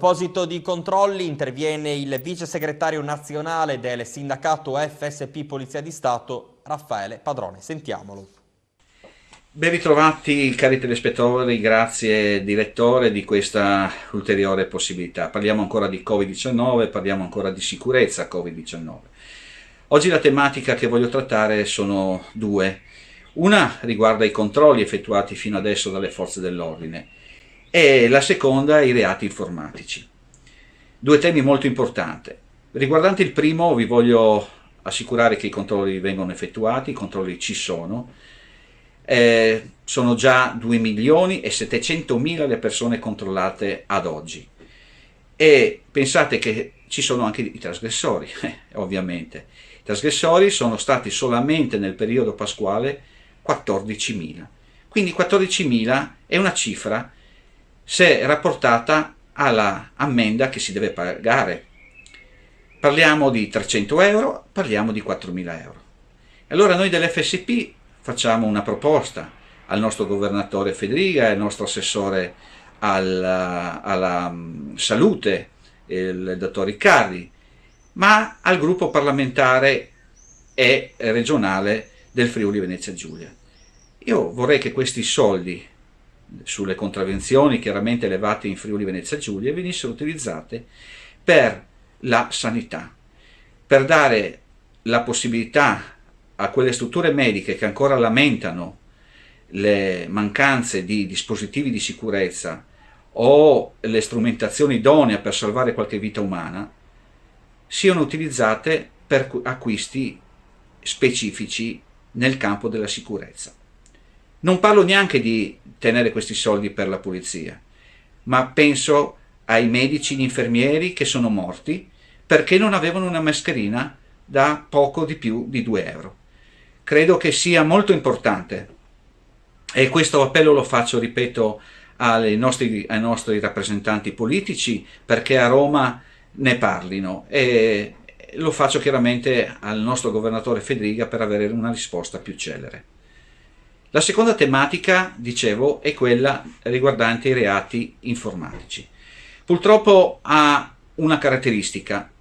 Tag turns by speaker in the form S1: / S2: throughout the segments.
S1: proposito di controlli, interviene il vice segretario nazionale del sindacato FSP Polizia di Stato, Raffaele Padrone. Sentiamolo.
S2: Ben ritrovati cari telespettatori, grazie direttore di questa ulteriore possibilità. Parliamo ancora di Covid-19, parliamo ancora di sicurezza Covid-19. Oggi la tematica che voglio trattare sono due. Una riguarda i controlli effettuati fino adesso dalle forze dell'ordine e la seconda i reati informatici. Due temi molto importanti. Riguardante il primo vi voglio assicurare che i controlli vengono effettuati, i controlli ci sono già 2.700.000 le persone controllate ad oggi e pensate che ci sono anche i trasgressori, ovviamente. I trasgressori sono stati solamente nel periodo pasquale 14.000, quindi 14.000 è una cifra se rapportata alla ammenda che si deve pagare. Parliamo di 300 euro, parliamo di 4.000 euro. Allora noi dell'FSP facciamo una proposta al nostro governatore Fedriga e al nostro assessore alla salute, il dottor Riccardi, ma al gruppo parlamentare e regionale del Friuli Venezia Giulia. Io vorrei che questi soldi sulle contravvenzioni chiaramente elevate in Friuli Venezia Giulia venissero utilizzate per la sanità, per dare la possibilità a quelle strutture mediche che ancora lamentano le mancanze di dispositivi di sicurezza o le strumentazioni idonee per salvare qualche vita umana, siano utilizzate per acquisti specifici nel campo della sicurezza. Non parlo neanche di tenere questi soldi per la pulizia, ma penso ai medici e agli infermieri che sono morti perché non avevano una mascherina da poco di più di 2 euro. Credo che sia molto importante e questo appello lo faccio, ripeto, ai nostri rappresentanti politici perché a Roma ne parlino e lo faccio chiaramente al nostro governatore Fedriga per avere una risposta più celere. La seconda tematica, dicevo, è quella riguardante i reati informatici. Purtroppo ha una caratteristica,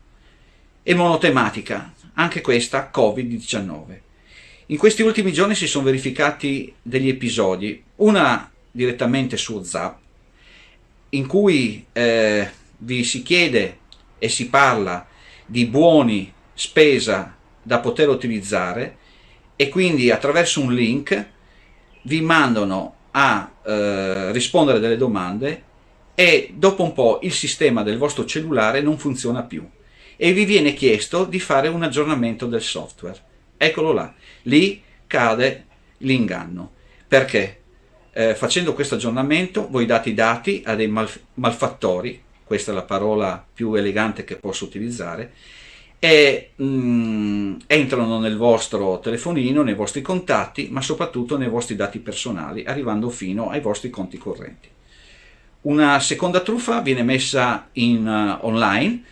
S2: è monotematica, anche questa Covid-19. In questi ultimi giorni si sono verificati degli episodi, una direttamente su WhatsApp, in cui vi si chiede e si parla di buoni spesa da poter utilizzare e quindi attraverso un link vi mandano a rispondere delle domande e dopo un po' il sistema del vostro cellulare non funziona più e vi viene chiesto di fare un aggiornamento del software. Eccolo là, lì cade l'inganno. Perché? Facendo questo aggiornamento voi date i dati a dei malfattori, questa è la parola più elegante che posso utilizzare, e entrano nel vostro telefonino, nei vostri contatti, ma soprattutto nei vostri dati personali, arrivando fino ai vostri conti correnti. Una seconda truffa viene messa in online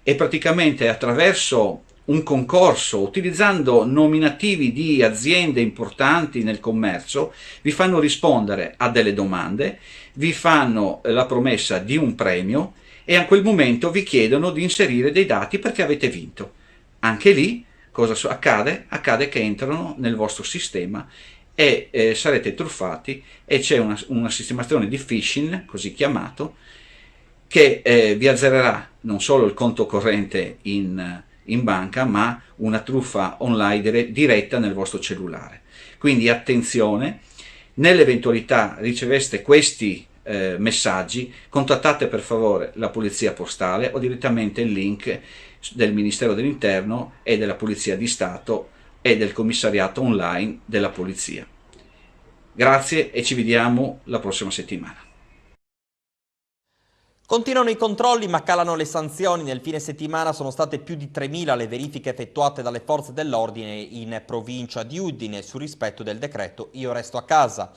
S2: e praticamente attraverso un concorso, utilizzando nominativi di aziende importanti nel commercio, vi fanno rispondere a delle domande, vi fanno la promessa di un premio e a quel momento vi chiedono di inserire dei dati perché avete vinto. Anche lì cosa accade? Accade che entrano nel vostro sistema e sarete truffati e c'è una sistemazione di phishing, così chiamato, che vi azzererà non solo il conto corrente in banca, ma una truffa online diretta nel vostro cellulare. Quindi attenzione, nell'eventualità riceveste questi messaggi, contattate per favore la polizia postale o direttamente il link del Ministero dell'Interno e della Polizia di Stato e del commissariato online della polizia. Grazie e ci vediamo la prossima settimana.
S1: Continuano i controlli ma calano le sanzioni. Nel fine settimana sono state più di 3.000 le verifiche effettuate dalle forze dell'ordine in provincia di Udine sul rispetto del decreto Io resto a casa.